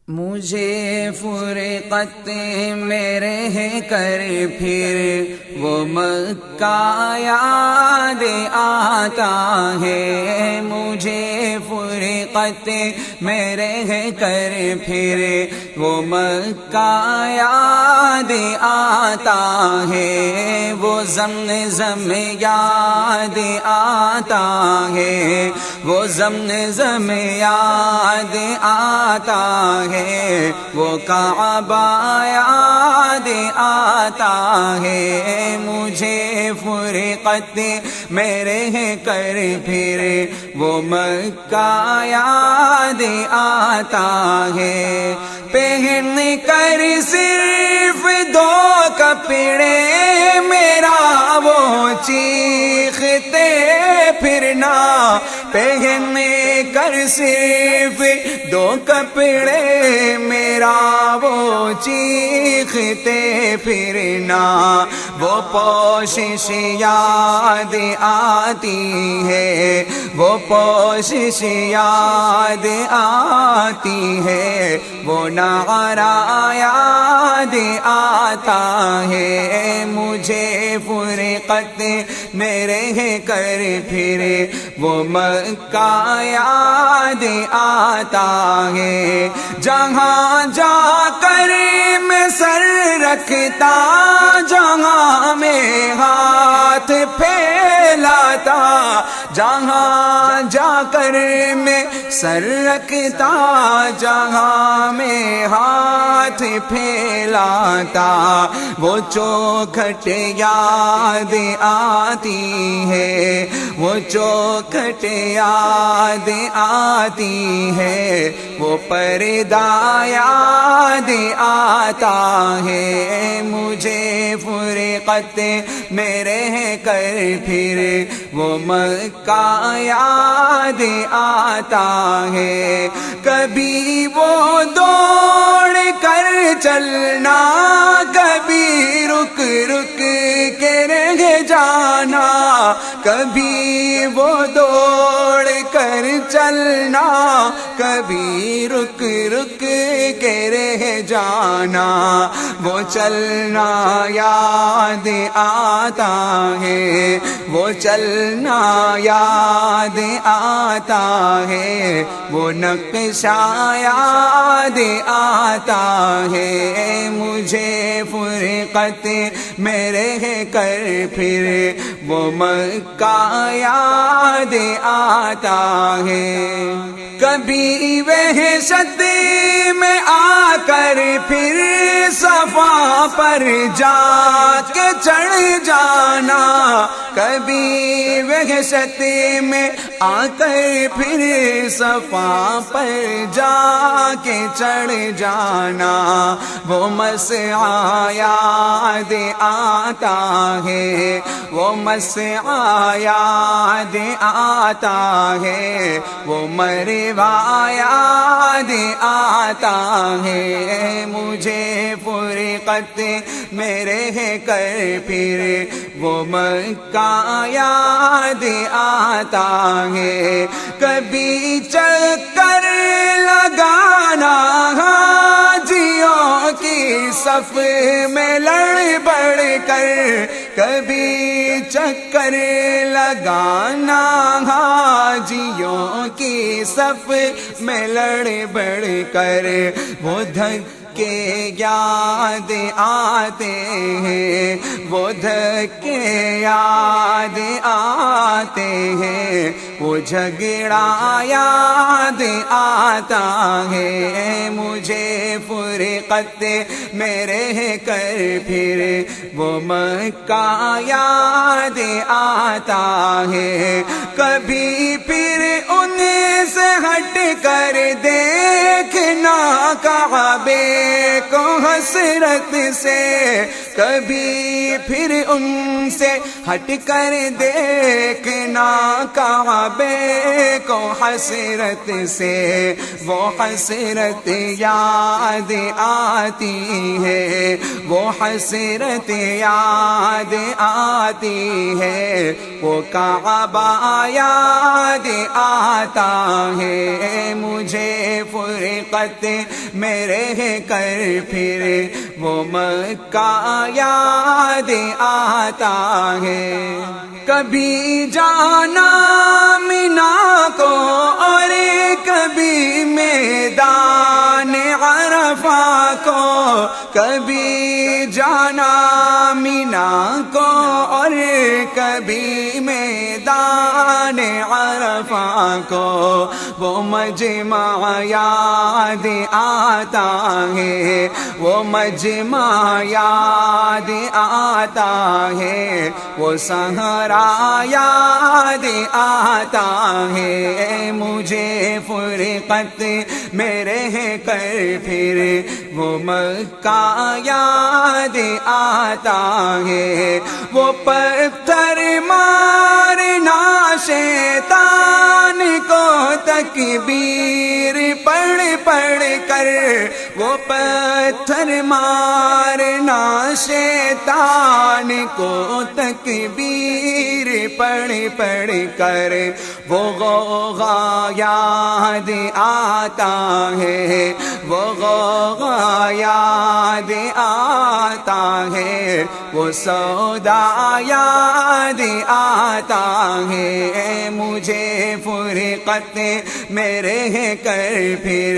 مجھے فرقت میں رہ کر پھر وہ مکہ یاد آتا ہے، مجھے فرقت میں رہ کر پھر وہ مکہ یاد آتا ہے، وہ زمزم یاد آتا ہے، وہ زمزم یاد آتا ہے، وہ کعبہ یاد آتا ہے، مجھے فرقت میں رہ کر پھر وہ مکہ یاد آتا ہے، پہن کر صرف دو کپڑے میرا وہ چیختے پھرنا، پہن کر صرف دو کپڑے میرا وہ چیختے پھرنا، وہ پوشش یاد آتی ہے، وہ پوشش یاد آتی ہے، وہ نعرہ یاد آتا ہے، مجھے فرقت میں رہ کر پھر وہ مکہ یاد آتا ہے، جہاں جا کر میں سر رکھتا، جہاں میں ہاتھ پھیلاتا، جہاں جا کر میں سر رکھتا، جہاں میں ہاتھ پھیلاتا، وہ چوکھٹ یاد آتی ہے، وہ چوکھٹ یاد آتی ہے، وہ پردہ یاد آتا ہے، مجھے فرقت میں رہ کر پھر وہ مکہ یاد آتا ہے، کبھی وہ دوڑ کر چلنا، کبھی رک رک کے رہ جانا، کبھی وہ دوڑ کر چلنا، کبھی رک رک کے رہ جانا، وہ چلنا یاد آتا ہے، وہ چلنا یاد آتا ہے، وہ نقشہ یاد آتا ہے، مجھے فرقت میں رہ کر پھر وہ مکہ یاد آتا ہے، کبھی وحشت میں آ کر پھر صفا پر جا کے چڑھ جانا، کبھی وحشت میں آ کر پھر صفا پر جا کے چڑھ جانا، وہ مسعی یاد آتا ہے، وہ مسعی یاد آتا ہے، وہ مروا یاد آتا ہے، مجھے فرقت میں رہ کر پھر وہ مکہ یاد آتا ہے، کبھی چکر لگانا حاجیوں کی صف میں لڑ بڑھ کر، کبھی چکر لگانا حاجیوں کی صف میں لڑ بڑھ کر، وہ دھکے یاد آتے ہیں، وہ دھکے یاد آتے ہیں، وہ جھگڑا یاد آتا ہے، مجھے فرقت میں رہ کر پھر وہ مکہ یاد آتا ہے، کبھی پھر ان سے ہٹ کر دیکھنا کعبے کو حسرت سے، کبھی پھر ان سے ہٹ کر دیکھنا کعبے کو حسرت سے وہ حسرت یاد آتی ہے، وہ حسرت یاد آتی ہے، وہ کعبہ یاد آتا ہے مجھے فرقت میں رہ کر پھر وہ مکہ یاد آتا ہے۔ کبھی جانا مینا کو اور کبھی میدان عرفہ کو، کبھی جانا مینا کو اور کبھی میدان عرفہ کو، وہ مجمع یاد آتا ہے، وہ مجمع یاد آتا ہے، وہ صحرا یاد آتا ہے مجھے فرقت میں رہ کر پھر وہ مکہ یاد آتا ہے۔ وہ پتھر مارنا شیطان کو تکبیر پڑھ پڑھ کر، وہ پتھر مارنا شیطان کو تکبیر پڑھ پڑھ کر، وہ غوغا یاد آتا ہے، وہ غوغا یاد آتا ہے، وہ سودا یاد آتا ہے مجھے فرقت میں رہ کر پھر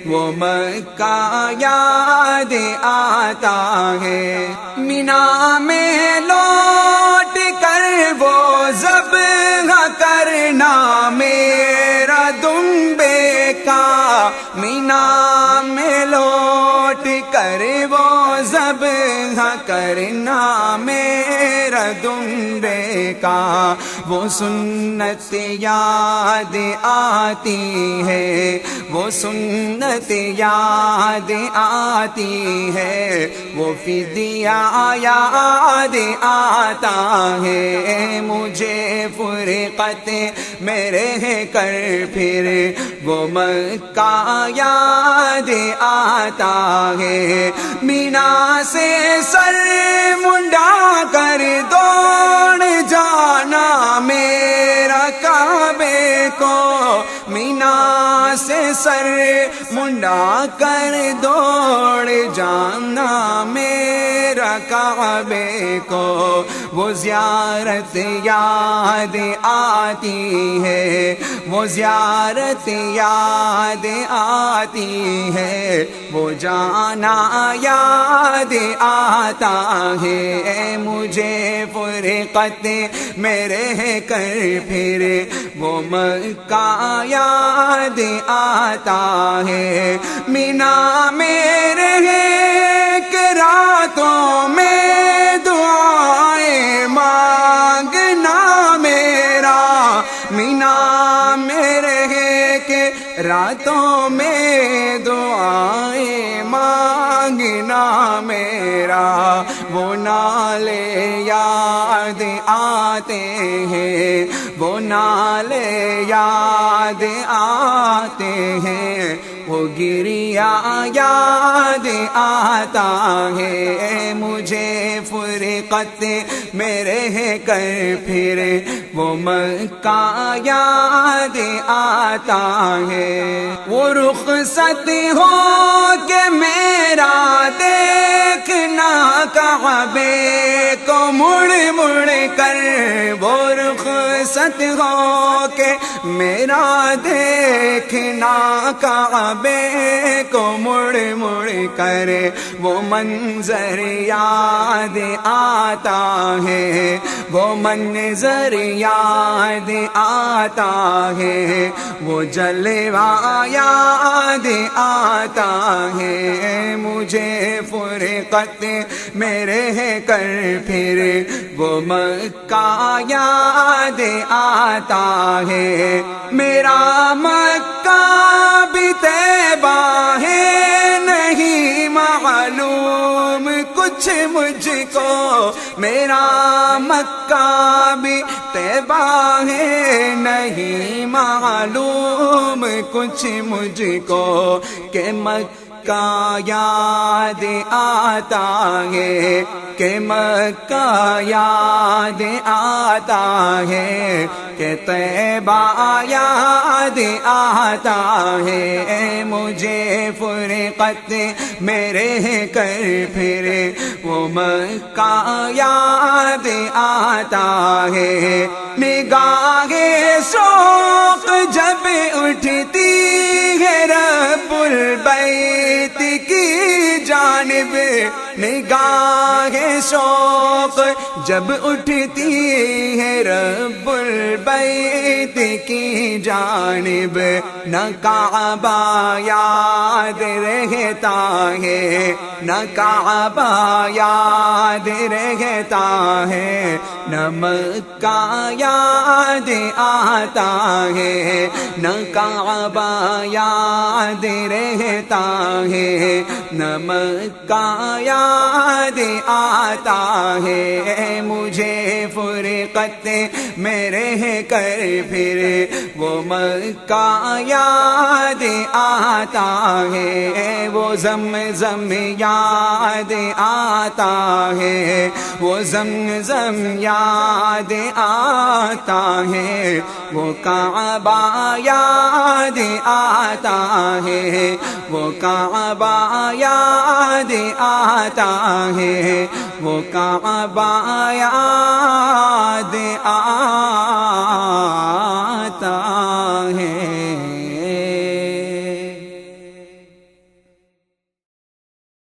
وہ مکہ یاد آتا ہے۔ مینا میں لوٹ کر وہ ذبح کرنا میرا دمبے کا، مینا میں لوٹ کر وہ ذبح کرنا میرا دمبے کا، وہ سنت یاد آتی ہے، وہ سنت یاد آتی ہے، وہ فدیہ یاد آتا ہے مجھے فرقت میں رہ کر پھر وہ مکہ یاد آتا ہے۔ مینا سے سر منڈا کر دوڑ جانا میرا کعبے کو، مینا سے سر منڈا کر دوڑ جانا میرا کعبے کو، وہ زیارت یاد آتی ہے، وہ زیارت یاد آتی ہے، وہ جانا یاد آتا ہے مجھے فرقت میں رہ کر پھر وہ مکہ یاد آتا ہے۔ مینا میں رہ کے راتوں میں دعائیں مانگنا میرا، مینا میں رہ کے راتوں میں دعائیں مانگنا میرا، وہ نالے یاد آتے ہیں، وہ نالے یاد آتے ہیں، وہ گریا یاد آتا ہے مجھے فرقت میں رہ کر پھر وہ مکہ یاد آتا ہے۔ وہ رخصت ہو کہ میرا دیکھنا کعبے کو مڑ مڑ کر، وہ رخصت ہو کہ میرا دیکھنا کعبے کو مڑ مڑ کر، وہ منظر یاد آتا ہے، وہ منظر یاد آتا ہے، وہ جلوہ یاد آتا ہے مجھے فرقت میں رہ کر پھر وہ مکہ یاد آتا ہے۔ میرا مکہ بھی طیبہ ہے نہیں معلوم کچھ مجھ کو، میرا مکہ بھی طیبہ ہے نہیں معلوم کچھ مجھ کو، کہ مکہ یاد آتا ہے، کہ مکہ یاد آتا ہے، کہ طیبہ یاد آتا ہے، مجھے فرقت میرے کر پھر وہ مکہ یاد آتا ہے، نگاہ شوق جب اٹھتی ہے رب البیت کی جانب، نگاہ شوق جب اٹھتی ہے رب البیت کی جانب، نہ کعبہ یاد رہتا ہے، نہ کعبہ یاد رہتا ہے، نہ مکہ یاد آتا ہے، نہ کعبہ یاد رہتا ہے، نہ مکہ یاد آتا ہے، مجھے فرقت میرے کر پھر وہ مکہ یاد آتا ہے، وہ زمزم یاد آتا ہے، وہ زمزم یاد آتا ہے، وہ کعبہ یاد آتا ہے، وہ کعبہ یاد آتا ہے، وہ کعبہ یاد آتا